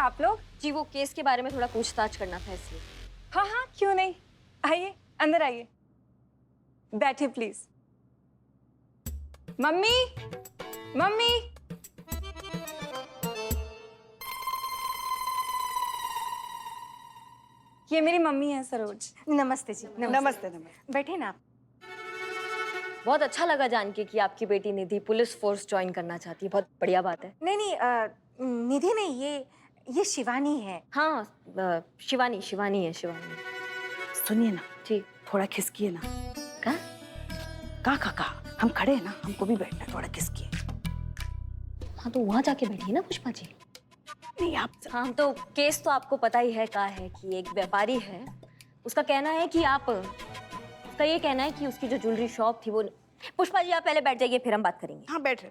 आप लोग? जी वो केस के बारे में थोड़ा पूछताछ करना था इसलिए। हाँ हाँ, क्यों नहीं, आइए अंदर आइए, बैठिए प्लीज। Mummy, mummy. ये मेरी मम्मी है सरोज। नमस्ते जी। नमस्ते नमस्ते। बैठे ना आप। बहुत अच्छा लगा जान के कि आपकी बेटी निधि पुलिस फोर्स ज्वाइन करना चाहती है, बहुत बढ़िया बात है। नहीं नहीं, निधि नहीं, ये शिवानी है। हाँ शिवानी शिवानी है, शिवानी। सुनिए ना जी। थोड़ा खिसकिए ना। का हम खड़े हैं ना, हमको भी बैठना है, थोड़ा खिसकिए। हाँ तो वहाँ जाके बैठिए ना पुष्पा जी। नहीं आप हाँ तो केस तो आपको पता ही है क्या है कि एक व्यापारी है, उसका कहना है कि उसका ये कहना है कि उसकी जो ज्वेलरी शॉप थी वो। पुष्पा जी आप पहले बैठ जाइए फिर हम बात करेंगे। हाँ बैठ।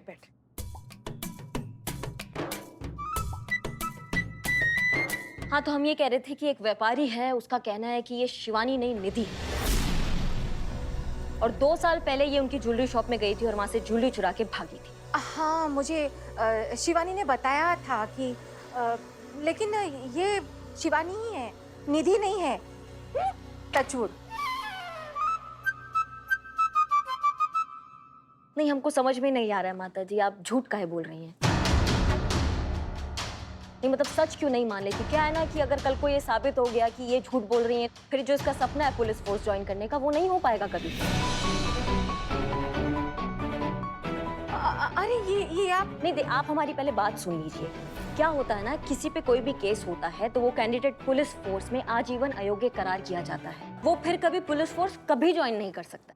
हाँ तो हम ये कह रहे थे कि एक व्यापारी है, उसका कहना है कि ये शिवानी नहीं निधि है, और 2 साल पहले ये उनकी ज्वेलरी शॉप में गई थी और वहां से ज्वेलरी चुरा के भागी थी। हाँ मुझे शिवानी ने बताया था कि लेकिन ये शिवानी ही है, निधि नहीं है। टचवुड। नहीं हमको समझ में नहीं आ रहा है माता जी, आप झूठ काहे बोल रही हैं? नहीं मतलब सच क्यों नहीं मान लेती? क्या है ना कि अगर कल को ये साबित हो गया कि ये झूठ बोल रही हैं, फिर जो इसका सपना है पुलिस फोर्स ज्वाइन करने का वो नहीं हो पाएगा कभी। अरे ये आप नहीं आप हमारी पहले बात सुन लीजिए। क्या होता है ना, किसी पे कोई भी केस होता है तो वो कैंडिडेट पुलिस फोर्स में आजीवन अयोग्य करार किया जाता है, वो फिर कभी पुलिस फोर्स कभी ज्वाइन नहीं कर सकता।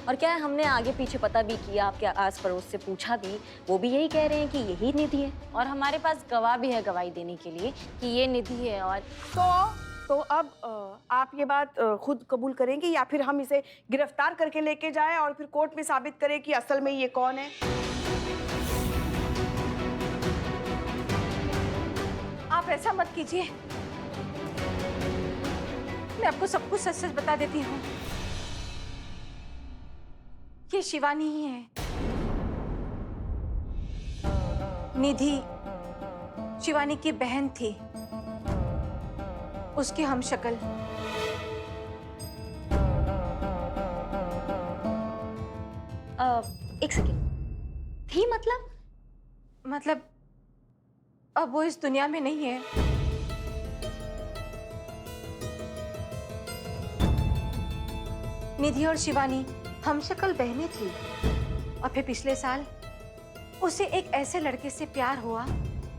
और क्या है, हमने आगे पीछे पता भी किया, आपके आस पड़ोस से पूछा भी, वो भी यही कह रहे हैं कि यही निधि है, और हमारे पास गवाह भी है गवाही देने के लिए कि ये निधि है। और तो अब आप ये बात खुद कबूल करेंगे या फिर हम इसे गिरफ्तार करके लेके जाएं और फिर कोर्ट में साबित करें कि असल में ये कौन है? आप ऐसा मत कीजिए, मैं आपको सब कुछ सच सच बता देती हूँ। ये शिवानी ही है। निधि शिवानी की बहन थी, उसकी हमशक्ल। एक सेकेंड, थी मतलब अब वो इस दुनिया में नहीं है। निधि और शिवानी हमशक्ल बहनें थी, और फिर पिछले साल उसे एक ऐसे लड़के से प्यार हुआ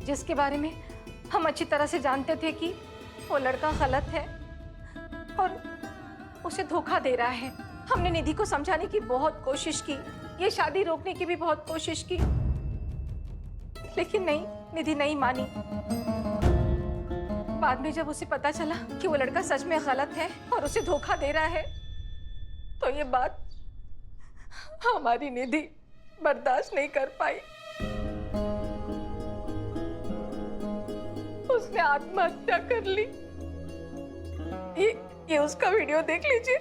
जिसके बारे में हम अच्छी तरह से जानते थे कि वो लड़का गलत है और उसे धोखा दे रहा है। हमने निधि को समझाने की बहुत कोशिश की, ये शादी रोकने की भी बहुत कोशिश की, लेकिन नहीं, निधि नहीं मानी। बाद में जब उसे पता चला कि वो लड़का सच में गलत है और उसे धोखा दे रहा है, तो ये बात हमारी निधि बर्दाश्त नहीं कर पाई। उसने आत्महत्या कर ली। ये उसका वीडियो देख लीजिए,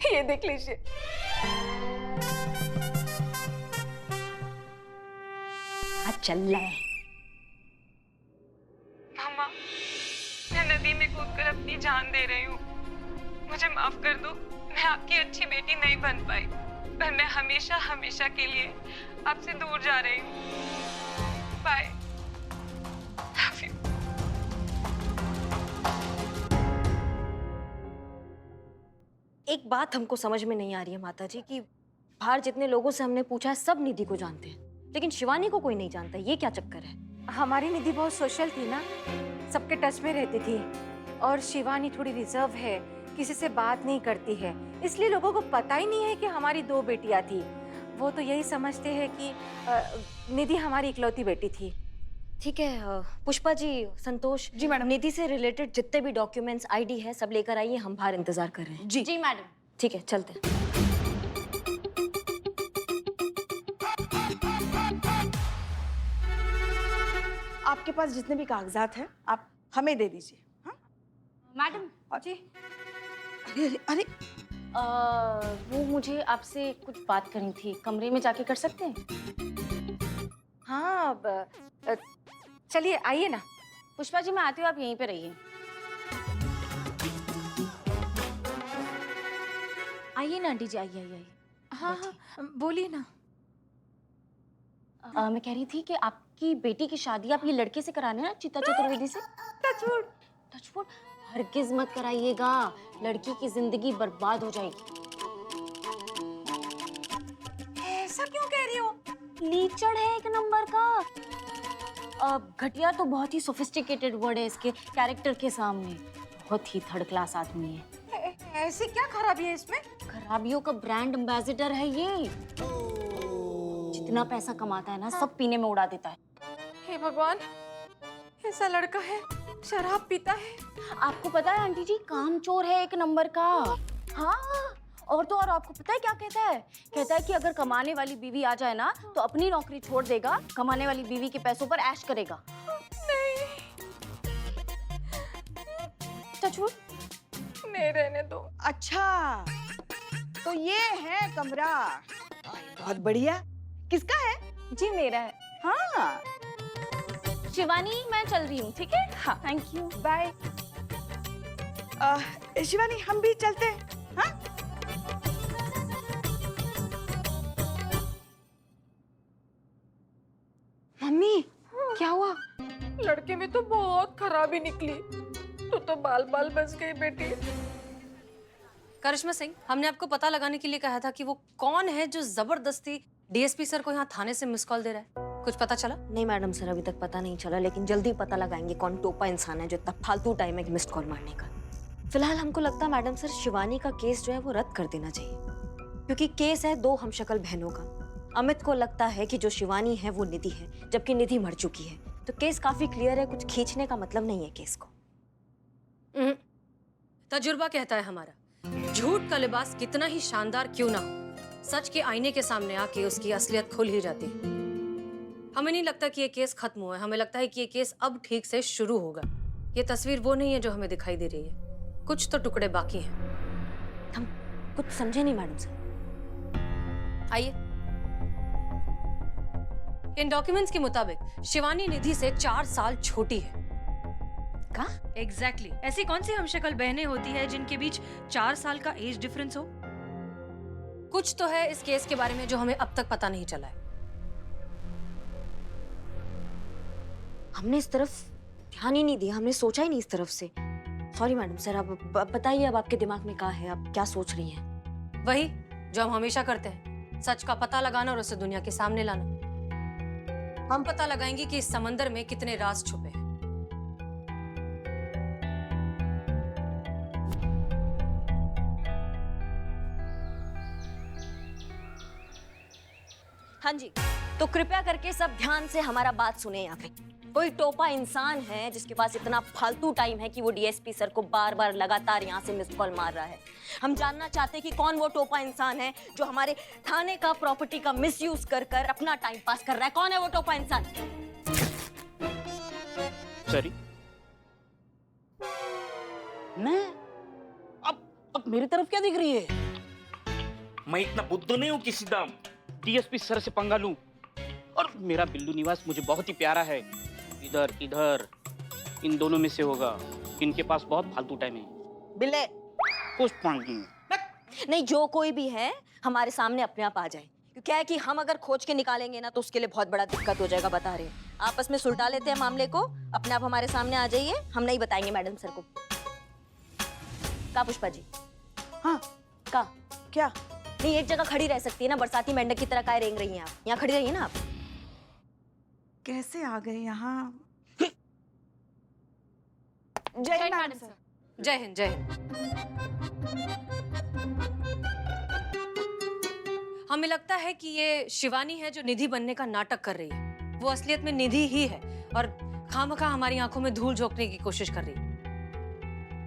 ये देख लीजिए। चल रहा है। मामा, मैं नदी में कूदकर अपनी जान दे रही हूँ, मुझे माफ कर दो। मैं आपकी अच्छी बेटी नहीं बन पाई, पर मैं हमेशा हमेशा के लिए आपसे दूर जा रही हूँ। बाय। Love you. एक बात हमको समझ में नहीं आ रही है माता जी कि बाहर जितने लोगों से हमने पूछा है सब निधि को जानते हैं, लेकिन शिवानी को कोई नहीं जानता। ये क्या चक्कर है? हमारी निधि बहुत सोशल थी ना, सबके टच में रहती थी, और शिवानी थोड़ी रिजर्व है, किसी से बात नहीं करती है, इसलिए लोगों को पता ही नहीं है कि हमारी 2 बेटियां थी। वो तो यही समझते हैं कि निधि हमारी इकलौती बेटी थी। ठीक है पुष्पा जी, संतोष जी मैडम। निधि से रिलेटेड जितने भी डॉक्यूमेंट्स, आईडी है सब लेकर आइए, हम बाहर इंतजार कर रहे हैं। जी मैडम। ठीक है चलते हैं। आपके पास जितने भी कागजात हैं आप हमें दे दीजिए। हाँ मैडम जी अरे वो मुझे आपसे कुछ बात करनी थी, कमरे में जाके कर सकते हैं? हाँ चलिए आइए ना। पुष्पा जी मैं आती हूँ, आप यहीं पे रहिए। आइए ना आंटी जी, आइए आइए आइए। हाँ हाँ बोलिए ना। मैं कह रही थी कि आपकी बेटी की शादी आप ये लड़के से कराने ना, चित्ता चतुर्वेदी से। टचवुड। टचवुड हरगिज मत कराइएगा, लड़की की जिंदगी बर्बाद हो जाएगी। ऐसा क्यों कह रही हो? लीचड़ है एक नंबर का। घटिया तो बहुत ही सोफिस्टिकेटेड वर्ड है इसके कैरेक्टर के सामने। बहुत ही थर्ड क्लास आदमी है। ऐसी क्या खराबी है इसमें? खराबियों का ब्रांड एम्बेसडर है ये। जितना पैसा कमाता है ना, सब पीने में उड़ा देता है। हे भगवान, ऐसा लड़का है, शराब पीता है। आपको पता है आंटी जी, कामचोर है एक नंबर का। हाँ, और तो और आपको पता है क्या कहता है? कहता है कि अगर कमाने वाली बीवी आ जाए ना तो अपनी नौकरी छोड़ देगा, कमाने वाली बीवी के पैसों पर ऐश करेगा। नहीं, टचवुड। नहीं रहने दो। अच्छा, तो ये है कमरा। बहुत बढ़िया। किसका है? जी मेरा है। हाँ, शिवानी मैं चल रही हूँ, ठीक है? हाँ, थैंक यू, बाय। शिवानी हम भी चलते हैं। हाँ? मम्मी क्या हुआ? लड़के में तो बहुत खराबी निकली। तो बाल बाल बच गई बेटी। करिश्मा सिंह, हमने आपको पता लगाने के लिए कहा था कि वो कौन है जो जबरदस्ती डीएसपी सर को यहाँ थाने से मिस कॉल दे रहा है। कुछ पता चला? नहीं मैडम सर, अभी तक पता नहीं चला, लेकिन जल्दी पता लगाएंगे कौन टोपा इंसान है जो इतना फालतू टाइम है कि मिस्ड कॉल मारने का। फिलहाल हमको लगता है मैडम सर, शिवानी का केस जो है वो रद्द कर देना चाहिए, क्योंकि केस है दो हमशक्ल बहनों का। अमित को लगता है कि जो शिवानी है वो निधि है, जबकि निधि मर चुकी है। तो केस काफी क्लियर है, कुछ खींचने का मतलब नहीं है केस को। तजुर्बा कहता है हमारा, झूठ का लिबास कितना ही शानदार क्यों ना हो, सच के आईने के सामने आके उसकी असलियत खुल ही जाती है। हमें नहीं लगता कि ये केस खत्म हुआ है, हमें लगता है कि ये केस अब ठीक से शुरू होगा। ये तस्वीर वो नहीं है जो हमें दिखाई दे रही है, कुछ तो टुकड़े बाकी हैं। हम कुछ समझे नहीं मैडम सर। आइए, इन डॉक्यूमेंट्स के मुताबिक शिवानी निधि से 4 साल छोटी है। का? एग्जैक्टली ऐसी कौन सी हमशक्ल बहनें होती है जिनके बीच 4 साल का एज डिफरेंस हो? कुछ तो है इस केस के बारे में जो हमें अब तक पता नहीं चला है। हमने इस तरफ ध्यान ही नहीं दिया, हमने सोचा ही नहीं इस तरफ से। सॉरी मैडम सर, अब बताइए, अब आपके दिमाग में क्या है, आप क्या सोच रही हैं? वही जो हम हमेशा करते हैं, सच का पता लगाना और उसे दुनिया के सामने लाना। हम पता लगाएंगे कि इस समंदर में कितने राज छुपे हैं। हाँ जी, तो कृपया करके सब ध्यान से हमारा बात सुने। यहाँ पे कोई टोपा इंसान है जिसके पास इतना फालतू टाइम है कि वो डीएसपी सर को बार बार लगातार यहाँ से मिस्ड कॉल मार रहा है। हम जानना चाहते हैं कि कौन वो टोपा इंसान है जो हमारे थाने का प्रॉपर्टी का मिसयूज कर कर अपना टाइम पास कर रहा है। कौन है वो टोपा इंसान? सॉरी, मैं अब मेरी तरफ क्या दिख रही है? मैं इतना बुद्धू नहीं हूँ किसी दाम डीएसपी सर से पंगा लूं। और मेरा बिल्लू निवास मुझे बहुत ही प्यारा है। इधर इधर इन दोनों में से होगा, इनके पास बहुत फालतू टाइम है। बिल्ले पुष्पा नहीं, जो कोई भी है हमारे सामने अपने आप आ जाए। क्योंकि क्या है कि हम अगर खोज के निकालेंगे ना तो उसके लिए बहुत बड़ा दिक्कत हो जाएगा, बता रहे हैं। आपस में सुलझा लेते हैं मामले को, अपने आप हमारे सामने आ जाइए, हम नहीं बताएंगे मैडम सर को। का पुष्पा जी? हाँ, का क्या? नहीं, एक जगह खड़ी रह सकती है ना, बरसाती मेंढक की तरह काहे रेंग रही हैं आप? यहाँ खड़ी रहिए ना आप। कैसे आ गए यहाँ? जय हिंद मैडम सर। जय हिंद, जय हिंद। हमें लगता है कि ये शिवानी है जो निधि बनने का नाटक कर रही है। वो असलियत में निधि ही है और खामखा हमारी आंखों में धूल झोंकने की कोशिश कर रही है।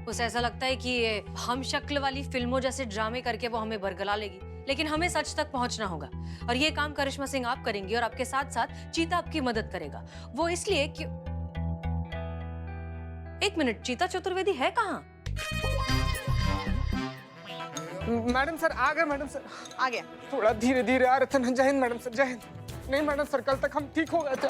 उसे ऐसा लगता है कि ये हम शक्ल वाली फिल्मों जैसे ड्रामे करके वो हमें बरगला लेगी, लेकिन हमें सच तक पहुंचना होगा। और ये काम करिश्मा सिंह आप करेंगी और आपके साथ साथ चीता आपकी मदद करेगा। वो इसलिए कि एक मिनट, चीता चतुर्वेदी है कहाँ? मैडम सर आ गए मैडम सर। आ गया। थोड़ा धीरे धीरे आ रहे थे ना। जय हिंद मैडम सर, जय हिंद। नहीं मैडम सर, कल तक हम ठीक हो गए थे।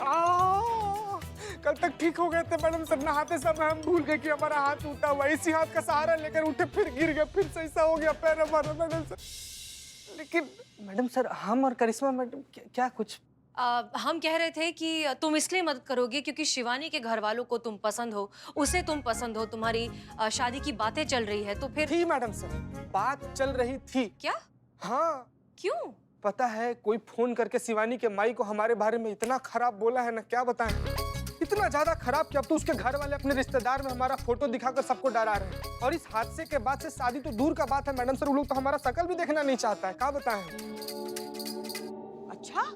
कल तक ठीक हो गए थे मैडम सर। नहाते समय हम भूल गए कि हमारा हाथ टूटा हुआ। इसी हाथ का सहारा लेकर उठे, फिर गिर गए, फिर से ऐसा हो गया पैर हमारा मैडम सर। लेकिन मैडम सर, हम और करिश्मा मैडम क्या कुछ हम कह रहे थे कि तुम इसलिए मदद करोगे क्योंकि शिवानी के घर वालों को तुम पसंद हो, उसे तुम पसंद हो, तुम्हारी शादी की बातें चल रही है, तो फिर थी मैडम सर, बात चल रही थी। क्या? हाँ। क्यों? पता है, कोई फोन करके शिवानी के माई को हमारे बारे में इतना खराब बोला है ना, क्या बताएं। इतना ज्यादा खराब कि अब तो उसके घर वाले अपने रिश्तेदार में हमारा फोटो दिखाकर सबको डरा रहे हैं। और इस हादसे के बाद से शादी तो दूर का बात है मैडम सर, वो लोग तो हमारा शकल भी देखना नहीं चाहता है। क्या बताएं। अच्छा,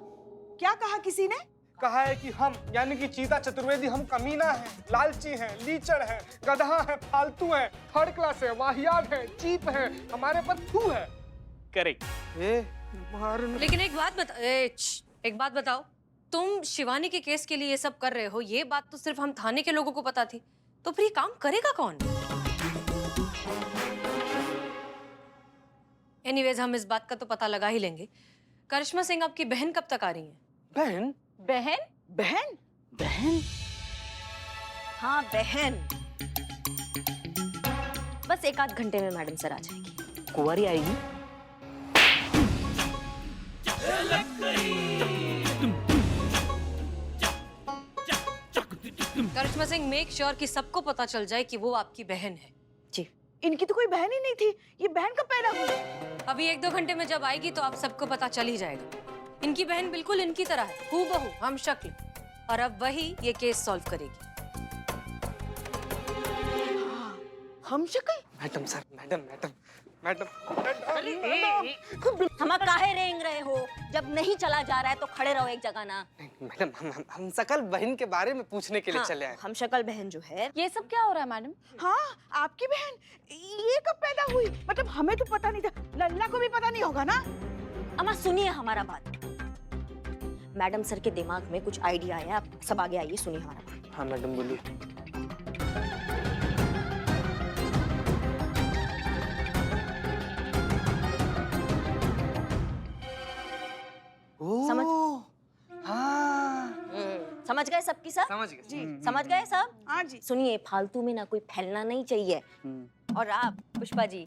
क्या कहा किसी ने? कहा है कि हम यानी कि चीता चतुर्वेदी हम कमीना है, लालची हैं, लीचड़ है, गधा है, फालतू है, थर्ड क्लास है, वाहियात है, चीप है, हमारे पर थू है। करेक्ट। लेकिन एक बात बताओ, तुम शिवानी के केस के लिए ये सब कर रहे हो, ये बात तो सिर्फ हम थाने के लोगों को पता थी, तो फिर ये काम करेगा कौन? एनीवेज, हम इस बात का तो पता लगा ही लेंगे। करिश्मा सिंह, आपकी बहन कब तक आ रही है? बहन? बहन? बहन? बहन? हाँ बहन, बस 1 आध घंटे में मैडम सर आ जाएगी। कुंवारी आएगी? करिश्मा सिंह, मेक श्योर कि सबको पता चल जाए कि वो आपकी बहन है। जी। इनकी तो कोई बहन ही नहीं थी, ये बहन कब पैदा हुई? अभी 1-2 घंटे में जब आएगी तो आप सबको पता चल ही जाएगा। इनकी बहन बिल्कुल इनकी तरह है, हूबहू, हम शक्ल, और अब वही ये केस सॉल्व करेगी। हम शक्ल? Madam sir, madam madam madam हम काहे रेंग रहे हो? जब नहीं चला जा रहा है तो खड़े रहो एक जगह ना। मैडम, हम सकल बहन के बारे में पूछने के लिए चले आए। हम शक्ल बहन जो है, ये सब क्या हो रहा है मैडम? हाँ, आपकी बहन ये कब पैदा हुई? मतलब हमें तो पता नहीं था, लल्ला को भी पता नहीं होगा ना? अम्मा सुनिए हमारा बात। मैडम सर के दिमाग में कुछ आइडिया आया, आप सब आगे आइए, सुनिए हमारा बात। हाँ मैडम, बोलिए। समझ? हाँ, समझ गए सबकी सब? समझ गए जी। समझ गए सब? हाँ जी। सुनिए, फालतू में ना कोई फैलना नहीं चाहिए। और आप पुष्पा जी,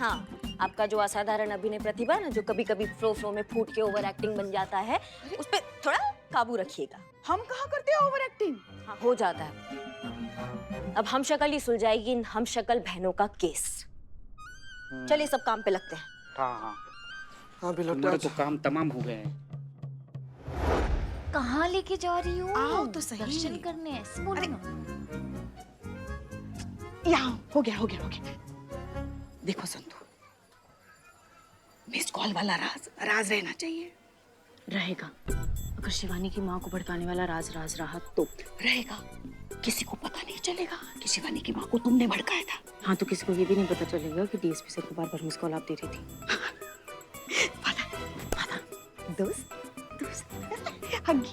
हाँ, आपका जो असाधारण अभिनय प्रतिभा है ना, जो कभी कभी फ्लो में फूट के ओवर एक्टिंग बन जाता है, उस पर थोड़ा काबू रखिएगा। हम कहाँ करते हैं ओवर एक्टिंग? हाँ, हो जाता है। अब हम शक्ल ही सुलझाएगी इन हम शक्ल बहनों का केस। चलिए सब काम पे लगते हैं। हाँ हाँ, हाँ बिल्कुल। हमारे तो काम तमाम हो गए हैं। कहाँ लेके जा रही हो? आओ तो सही। दर्शन करने ऐसे बोलो ना। यहाँ हो गया, हो गया, हो गया। देखो संतू, मिस कॉल वाला राज राज रहना चाहिए। रहेगा। अगर शिवानी की माँ को भड़काने वाला राज रहा तो रहेगा। किसी को पता नहीं चलेगा कि शिवानी की माँ को तुमने भड़काया था। हाँ, तो किसी को ये भी नहीं पता चलेगा कि डीएसपी सर को बार-बार मिस कॉल आप दे रही थी। दोस्त दोस्त हगी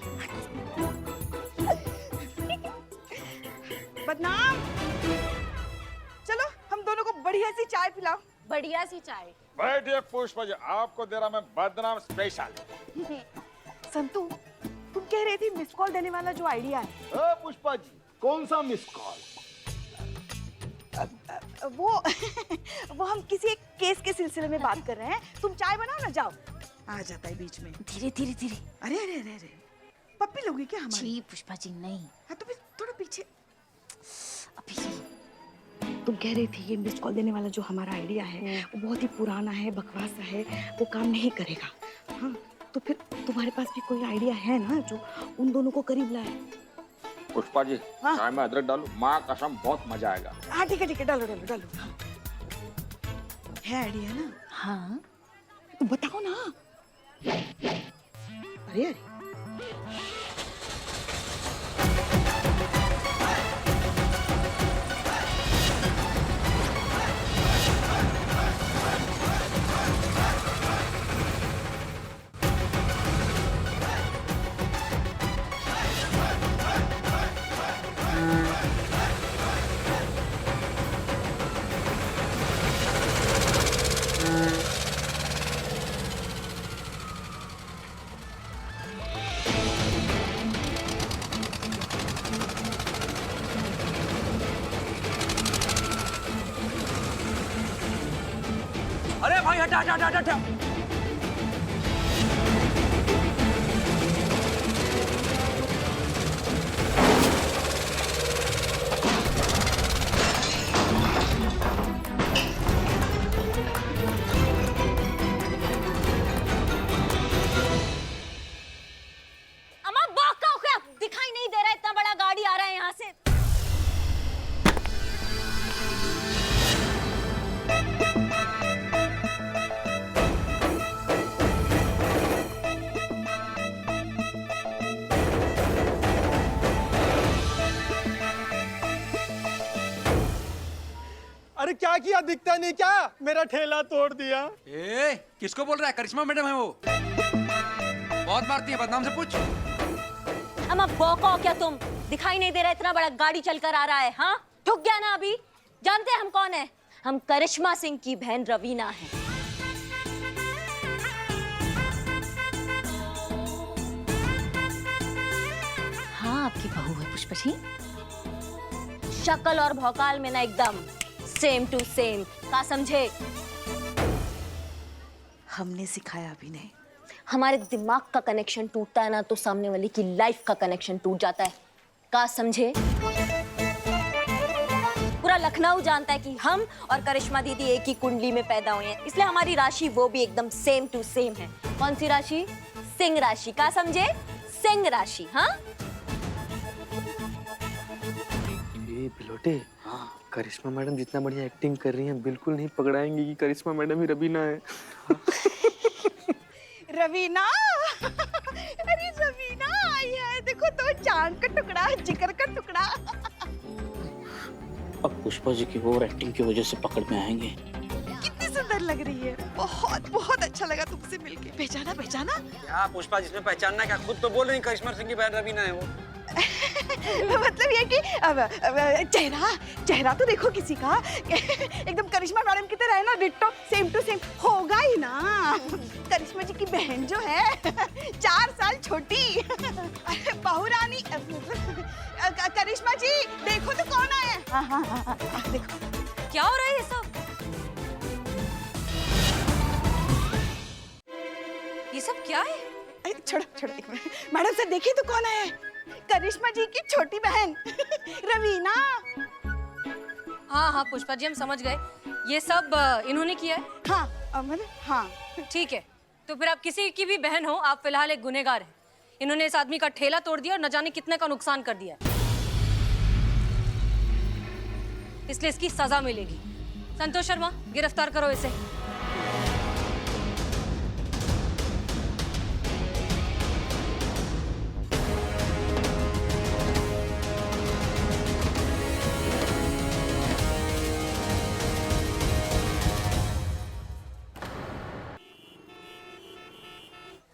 बदनाम। चलो हम दोनों को बढ़िया सी चाय पिलाओ। बढ़िया सी चाय। बैठिए पुष्पा जी, आपको दे रहा मैं बदनाम स्पेशल। संतू, तुम कह रही थी मिस कॉल देने वाला जो आइडिया है। पुष्पा जी, कौन सा मिस कॉल? वो हम किसी एक केस के सिलसिले में बात कर रहे हैं। तुम चाय बनाओ ना, जाओ। आ जाता है बीच में। धीरे धीरे धीरे। अरे अरे अरे अरे, पप्पी लोगी क्या हमारी? जी पुष्पा जी, नहीं। हाँ तो फिर थोड़ा पीछे। अभी तुम कह रही थी ये मिस कॉल देने वाला जो हमारा आइडिया है वो बहुत ही पुराना है, बकवास है, वो काम नहीं करेगा। हाँ, तो फिर तुम्हारे पास भी कोई आइडिया है ना जो उन दोनों को करीब लाए? पुष्पा जी, हाँ? चाय में अदरक डालो, माँ कसम बहुत मजा आएगा। हाँ ठीक है, डालो डालो डालो। हाँ। है आइडिया ना? हाँ, तो बताओ ना। अरे अरे, हट। अम्मा बाका हो गया, दिखाई नहीं दे रहा, इतना बड़ा गाड़ी आ रहा है यहाँ से। अरे क्या किया, दिखता नहीं क्या? मेरा ठेला तोड़ दिया। ए, किसको बोल रहा है? करिश्मा मैडम है वो। बहुत मारती है, बदनाम से पूछ। अम्मा बाका हो क्या तुम? दिखाई नहीं दे रहा, इतना बड़ा गाड़ी चलकर आ रहा है। हाँ ठुक गया ना अभी? जानते हैं हम कौन है? हम करिश्मा सिंह की बहन रवीना है। हाँ आपकी बहू है पुष्पा जी। शक्ल और भौकाल में ना एकदम सेम टू सेम, का समझे? हमने सिखाया अभी नहीं। हमारे दिमाग का कनेक्शन टूटता है ना तो सामने वाले की लाइफ का कनेक्शन टूट जाता है, का समझे? पूरा लखनऊ जानता है कि हम और करिश्मा दीदी एक ही कुंडली में पैदा हुए हैं, इसलिए हमारी राशि वो भी एकदम सेम टू सेम है। कौन सी राशि? सिंह राशि, का समझे? सिंह राशि। हाँ ये बिलोटे, करिश्मा मैडम जितना बढ़िया एक्टिंग कर रही हैं बिल्कुल नहीं पकड़ाएंगी कि करिश्मा मैडम ही रवीना है। रवीना, अरे रवीना आई है, देखो तो चांद का टुकड़ा, जिगर का टुकड़ा। अब पुष्पा जी की ओवर एक्टिंग की वजह से पकड़ में आएंगे। कितनी सुंदर लग रही है, बहुत बहुत अच्छा लगा तुमसे मिलके। पहचाना पहचाना? क्या पुष्पा, जिसमें पहचानना क्या, खुद तो बोल रही करिश्मा सिंह की बहन रवीना है वो। मतलब ये कि चेहरा चेहरा तो देखो किसी का एकदम करिश्मा मैडम की तरह है ना, डिट्टो सेम टू सेम होगा ही ना। करिश्मा जी की बहन जो है 4 साल छोटी, बहू रानी। करिश्मा जी देखो तो कौन आया है। हाँ, देखो क्या हो रहा है ये सब? ये सब क्या है? छोड़ो एक मिनट। मैडम से देखिए तो कौन आया है। करिश्मा जी की छोटी बहन रवीना। हाँ पुष्पा जी, हम समझ गए, ये सब इन्होंने किया है। हाँ अमन, हाँ ठीक है, तो फिर आप किसी की भी बहन हो, आप फिलहाल एक गुनहगार हैं। इन्होंने इस आदमी का ठेला तोड़ दिया और न जाने कितने का नुकसान कर दिया, इसलिए इसकी सजा मिलेगी। संतोष शर्मा, गिरफ्तार करो इसे।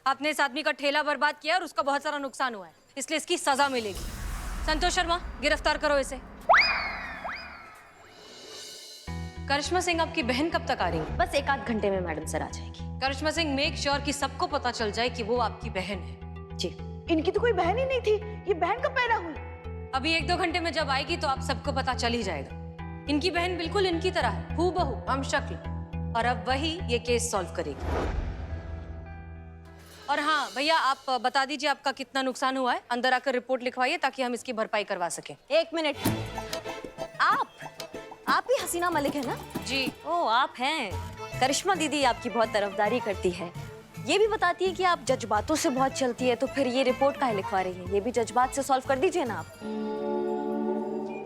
आपने इस आदमी का ठेला बर्बाद किया और उसका बहुत सारा नुकसान हुआ है, इसलिए इसकी सजा मिलेगी। संतोष शर्मा, गिरफ्तार करो इसे। करिश्मा सिंह आपकी बहन कब तक आ रही है? बस 1-8 घंटे में मैडम सर आ जाएगी। करिश्मा सिंह, मेक श्योर कि सबको पता चल जाए कि वो आपकी बहन है। जी। इनकी तो कोई बहन ही नहीं थी, ये बहन कब पैदा हुई? अभी 1-2 घंटे में जब आएगी तो आप सबको पता चल ही जाएगा। इनकी बहन बिल्कुल इनकी तरह है, हूबहू हम शक्ल, और अब वही ये केस सॉल्व करेगी। और हाँ भैया, आप बता दीजिए आपका कितना नुकसान हुआ है, अंदर आकर रिपोर्ट लिखवाइए ताकि हम इसकी भरपाई करवा सकें। 1 मिनट। आप ही हसीना मलिक है ना? जी। ओ आप हैं। करिश्मा दीदी आपकी बहुत तरफदारी करती है, ये भी बताती है कि आप जज्बातों से बहुत चलती है, तो फिर ये रिपोर्ट काहे लिखवा रही है? ये भी जज्बात से सॉल्व कर दीजिए ना आप।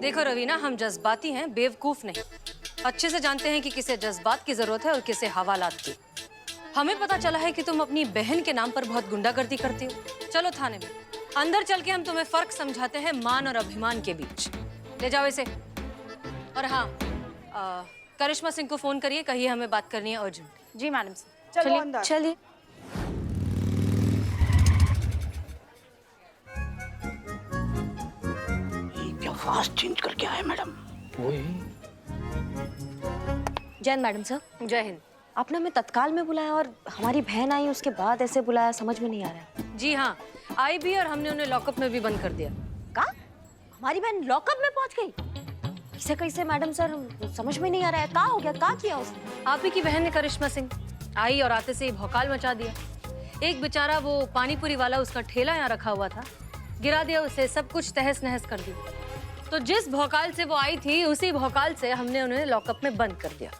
देखो रवीना, हम जज्बाती हैं, बेवकूफ नहीं। अच्छे से जानते हैं कि किसे जज्बात की जरूरत है और किसे हवालात की। हमें पता चला है कि तुम अपनी बहन के नाम पर बहुत गुंडागर्दी करती हो। चलो थाने में, अंदर चल के हम तुम्हें फर्क समझाते हैं मान और अभिमान के बीच। ले जाओ इसे। और हाँ, करिश्मा सिंह को फोन करिए, कहिए हमें बात करनी है अर्जेंट। जी मैडम। चलो अंदर। चलिए। क्या फास्ट चेंज करके आए मैडम? वही। जय हिंद मैडम सर। जय हिंद। आपने हमें तत्काल में बुलाया और हमारी बहन आई उसके बाद ऐसे बुलाया, समझ में नहीं आ रहा है। जी हाँ, आई भी और हमने उन्हें लॉकअप में भी बंद कर दिया। का? हमारी बहन लॉकअप में पहुंच गई? कैसे कैसे मैडम सर, समझ में नहीं आ रहा है। का हो गया, का किया उसने? आप ही की बहन है करिश्मा सिंह, आई और आते से ही भौकाल मचा दिया। एक बेचारा वो पानीपुरी वाला, उसका ठेला यहाँ रखा हुआ था, गिरा दिया उसे, सब कुछ तहस नहस कर दिया। तो जिस भौकाल से वो आई थी उसी भौकाल से हमने उन्हें लॉकअप में बंद कर दिया।